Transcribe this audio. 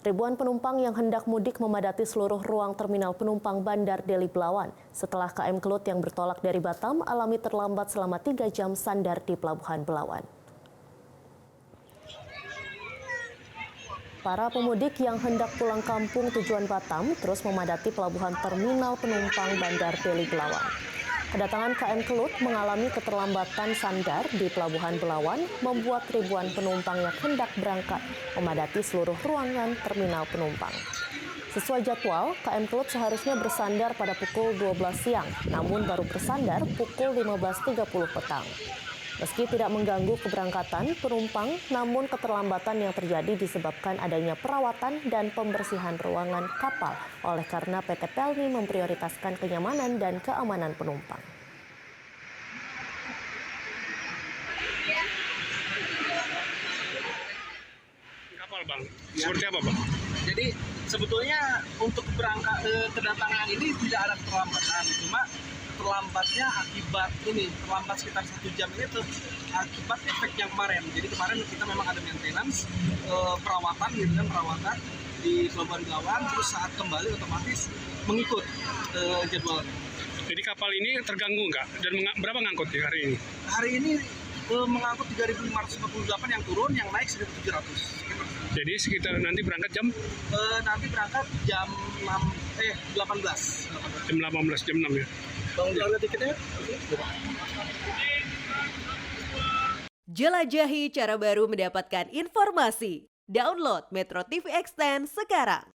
Ribuan penumpang yang hendak mudik memadati seluruh ruang terminal penumpang Bandar Deli Belawan setelah KM Kelut yang bertolak dari Batam alami terlambat selama 3 jam sandar di Pelabuhan Belawan. Para pemudik yang hendak pulang kampung tujuan Batam terus memadati Pelabuhan Terminal Penumpang Bandar Deli Belawan. Kedatangan KM Kelut mengalami keterlambatan sandar di Pelabuhan Belawan membuat ribuan penumpang yang hendak berangkat memadati seluruh ruangan terminal penumpang. Sesuai jadwal, KM Kelut seharusnya bersandar pada pukul 12 siang, namun baru bersandar pukul 15.30 petang. Meski tidak mengganggu keberangkatan penumpang, namun keterlambatan yang terjadi disebabkan adanya perawatan dan pembersihan ruangan kapal oleh karena PT Pelni memprioritaskan kenyamanan dan keamanan penumpang. Kapal, Bang. Seperti apa, Bang? Jadi sebetulnya untuk kedatangan ini tidak ada keterlambatan, cuma terlambatnya akibat ini, terlambat sekitar 1 jam ini tuh akibat efek yang kemarin. Jadi kemarin kita memang ada maintenance, perawatan gitu kan, perawatan di Pelabuhan Belawan, terus saat kembali otomatis mengikut jadwalnya. Jadi kapal ini terganggu nggak? Dan berapa ngangkut ya hari ini? Hari ini mengangkut 3.548 yang turun, yang naik 1.700. Jadi sekitar nanti berangkat jam? Nanti berangkat jam 18. Jam 18, jam 6 ya? Bang, harga tiketnya? Jelajahi cara baru mendapatkan informasi. Download Metro TV Extend sekarang.